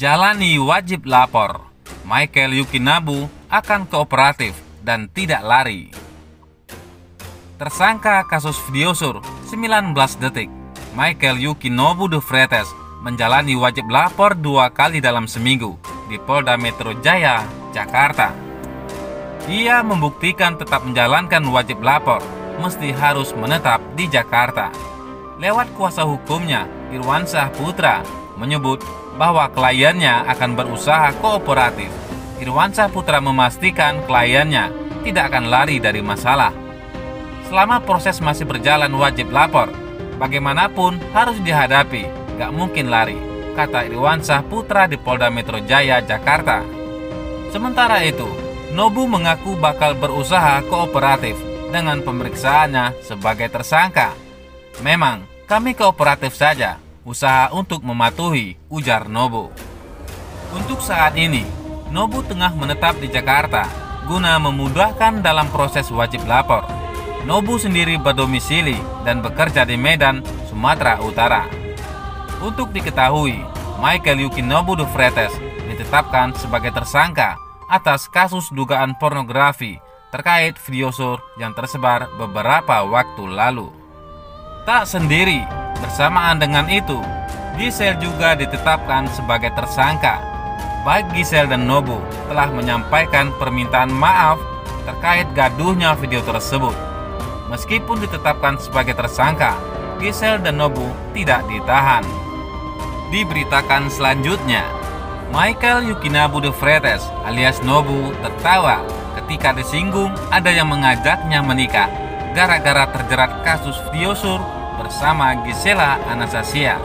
Jalani wajib lapor. Michael Yukinabu akan kooperatif dan tidak lari. Tersangka kasus videosur 19 detik, Michael Yukinobu de Freitas menjalani wajib lapor 2 kali dalam seminggu di Polda Metro Jaya, Jakarta. Ia membuktikan tetap menjalankan wajib lapor mesti harus menetap di Jakarta. Lewat kuasa hukumnya, Irwansyah Putra menyebut bahwa kliennya akan berusaha kooperatif. Irwansyah Putra memastikan kliennya tidak akan lari dari masalah. Selama proses masih berjalan wajib lapor, bagaimanapun harus dihadapi, gak mungkin lari, kata Irwansyah Putra di Polda Metro Jaya, Jakarta. Sementara itu, Nobu mengaku bakal berusaha kooperatif dengan pemeriksaannya sebagai tersangka. Memang, kami kooperatif saja, usaha untuk mematuhi, ujar Nobu. Untuk saat ini, Nobu tengah menetap di Jakarta guna memudahkan dalam proses wajib lapor. Nobu sendiri berdomisili dan bekerja di Medan, Sumatera Utara. Untuk diketahui, Michael Yukinobu de Freitas ditetapkan sebagai tersangka atas kasus dugaan pornografi terkait videosur yang tersebar beberapa waktu lalu. Tak sendiri, bersamaan dengan itu, Giselle juga ditetapkan sebagai tersangka. Baik Giselle dan Nobu telah menyampaikan permintaan maaf terkait gaduhnya video tersebut. Meskipun ditetapkan sebagai tersangka, Giselle dan Nobu tidak ditahan. Diberitakan selanjutnya, Michael Yukinabu de Freitas alias Nobu tertawa ketika disinggung ada yang mengajaknya menikah gara-gara terjerat kasus videosur bersama Gisela Anastasia.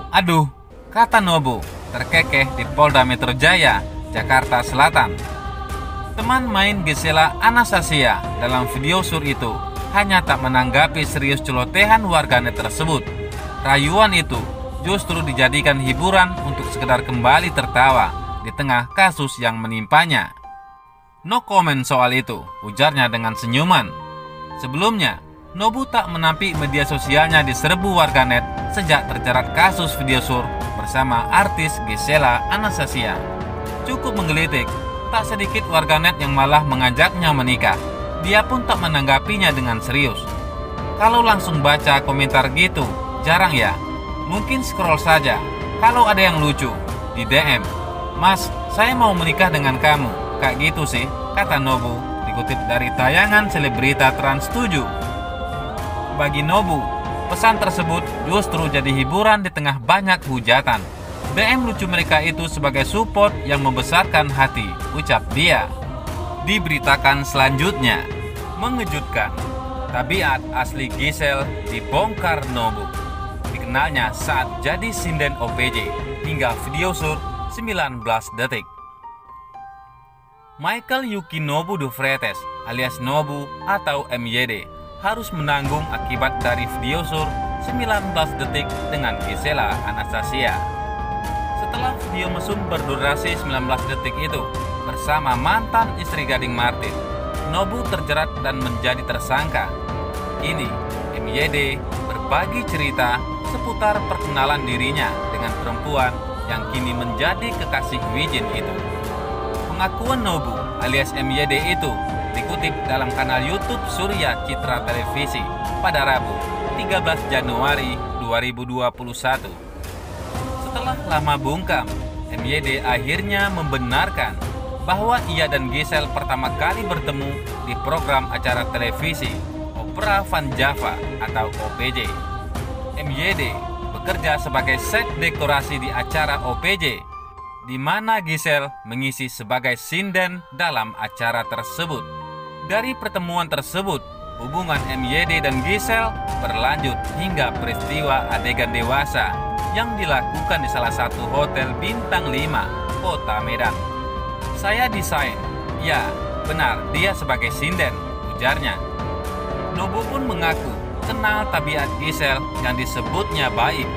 Aduh, kata Nobu, terkekeh di Polda Metro Jaya, Jakarta Selatan. Teman main Gisela Anastasia dalam videosur itu hanya tak menanggapi serius celotehan warganet tersebut. Rayuan itu justru dijadikan hiburan untuk sekedar kembali tertawa di tengah kasus yang menimpanya. No comment soal itu, ujarnya dengan senyuman. Sebelumnya, Nobu tak menampik media sosialnya diserbu warganet sejak terjerat kasus videosur bersama artis Gisela Anastasia. Cukup menggelitik, tak sedikit warganet yang malah mengajaknya menikah. Dia pun tak menanggapinya dengan serius. Kalau langsung baca komentar gitu, jarang ya. Mungkin scroll saja. Kalau ada yang lucu, di DM, "Mas, saya mau menikah dengan kamu." Kayak gitu sih, kata Nobu, dikutip dari tayangan selebrita Trans 7. Bagi Nobu, pesan tersebut justru jadi hiburan di tengah banyak hujatan. DM lucu mereka itu sebagai support yang membesarkan hati, ucap dia. Diberitakan selanjutnya, mengejutkan, tabiat asli Giselle dibongkar Nobu. Dikenalnya saat jadi sinden OPJ hingga videosur 19 detik. Michael Yukinobu de Freitas alias Nobu atau MYD harus menanggung akibat dari videosur 19 detik dengan Gisela Anastasia. Setelah video mesum berdurasi 19 detik itu bersama mantan istri Gading Martin, Nobu terjerat dan menjadi tersangka. Kini, MYD berbagi cerita seputar perkenalan dirinya dengan perempuan yang kini menjadi kekasih Wijin itu. Pengakuan Nobu alias MYD itu dikutip dalam kanal YouTube Surya Citra Televisi pada Rabu 13 Januari 2021. Setelah lama bungkam, MYD akhirnya membenarkan bahwa ia dan Giselle pertama kali bertemu di program acara televisi Opera Van Java atau OPJ. MYD bekerja sebagai set dekorasi di acara OPJ, di mana Giselle mengisi sebagai sinden dalam acara tersebut. Dari pertemuan tersebut, hubungan MYD dan Giselle berlanjut hingga peristiwa adegan dewasa yang dilakukan di salah satu hotel bintang 5, Kota Medan. Saya desain, ya benar dia sebagai sinden, ujarnya. Nobu pun mengaku kenal tabiat Giselle yang disebutnya baik.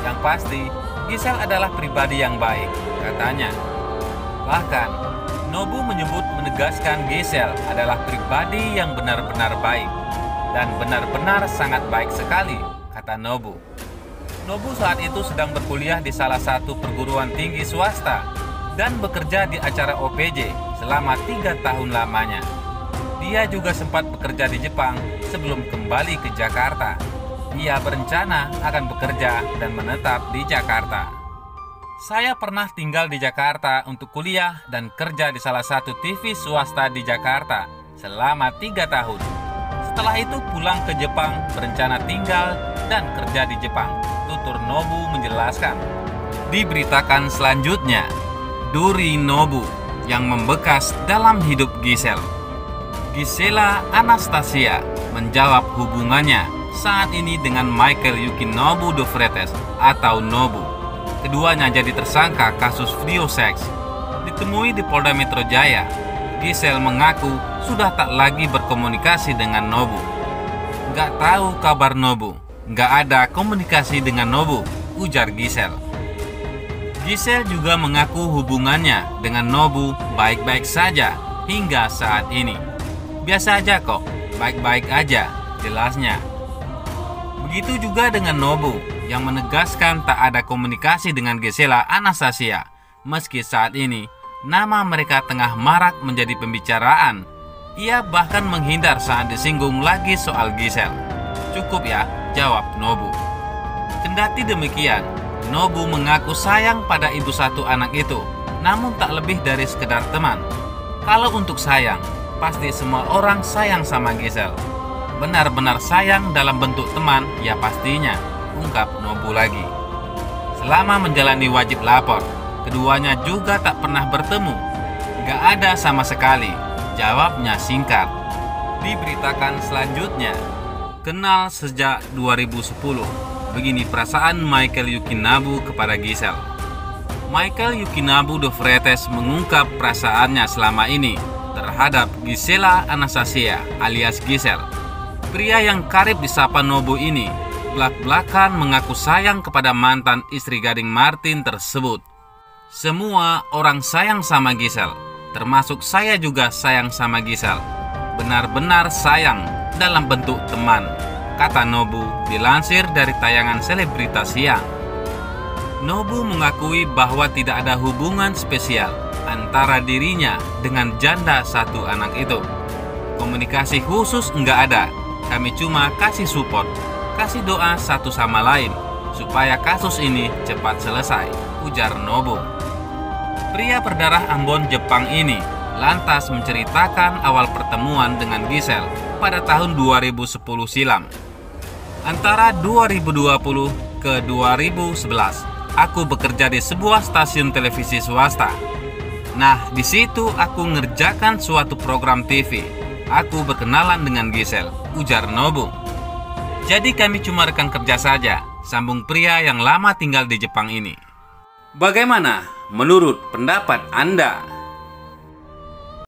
Yang pasti, Giselle adalah pribadi yang baik, katanya. Bahkan, Nobu menegaskan Giselle adalah pribadi yang benar-benar baik dan benar-benar sangat baik sekali, kata Nobu. Nobu saat itu sedang berkuliah di salah satu perguruan tinggi swasta dan bekerja di acara OPJ selama 3 tahun lamanya. Dia juga sempat bekerja di Jepang sebelum kembali ke Jakarta. Ia berencana akan bekerja dan menetap di Jakarta. Saya pernah tinggal di Jakarta untuk kuliah dan kerja di salah satu TV swasta di Jakarta selama 3 tahun. Setelah itu pulang ke Jepang, berencana tinggal dan kerja di Jepang, tutur Nobu menjelaskan. Diberitakan selanjutnya, duri Nobu yang membekas dalam hidup Giselle. Gisela Anastasia menjawab hubungannya saat ini dengan Michael Yukinobu de Freitas atau Nobu. Keduanya jadi tersangka kasus video seks. Ditemui di Polda Metro Jaya, Giselle mengaku sudah tak lagi berkomunikasi dengan Nobu. Gak tahu kabar Nobu, gak ada komunikasi dengan Nobu, ujar Giselle. Giselle juga mengaku hubungannya dengan Nobu baik-baik saja hingga saat ini. Biasa aja kok, baik-baik aja, jelasnya. Begitu juga dengan Nobu yang menegaskan tak ada komunikasi dengan Gisela Anastasia, meski saat ini nama mereka tengah marak menjadi pembicaraan. Ia bahkan menghindar saat disinggung lagi soal Giselle. Cukup ya, jawab Nobu. Kendati demikian, Nobu mengaku sayang pada ibu satu anak itu, namun tak lebih dari sekedar teman. Kalau untuk sayang, pasti semua orang sayang sama Giselle. Benar-benar sayang dalam bentuk teman, ya pastinya, ungkap Nobu lagi. Selama menjalani wajib lapor, keduanya juga tak pernah bertemu. Gak ada sama sekali, jawabnya singkat. Diberitakan selanjutnya, kenal sejak 2010. Begini perasaan Michael Yukinobu kepada Giselle. Michael Yukinobu de Freitas mengungkap perasaannya selama ini terhadap Gisela Anastasia alias Giselle. Pria yang karib disapa Nobu ini belak-belakan mengaku sayang kepada mantan istri Gading Martin tersebut. Semua orang sayang sama Giselle, termasuk saya juga sayang sama Giselle. Benar-benar sayang dalam bentuk teman, kata Nobu dilansir dari tayangan Selebritas Siang. Nobu mengakui bahwa tidak ada hubungan spesial antara dirinya dengan janda satu anak itu. Komunikasi khusus enggak ada, kami cuma kasih support, kasih doa satu sama lain supaya kasus ini cepat selesai, ujar Nobu. Pria berdarah Ambon Jepang ini lantas menceritakan awal pertemuan dengan Giselle pada tahun 2010 silam. Antara 2020 ke 2011, aku bekerja di sebuah stasiun televisi swasta. Nah, di situ aku ngerjakan suatu program TV. Aku berkenalan dengan Giselle, ujar Nobu. Jadi kami cuma rekan kerja saja, sambung pria yang lama tinggal di Jepang ini. Bagaimana menurut pendapat Anda?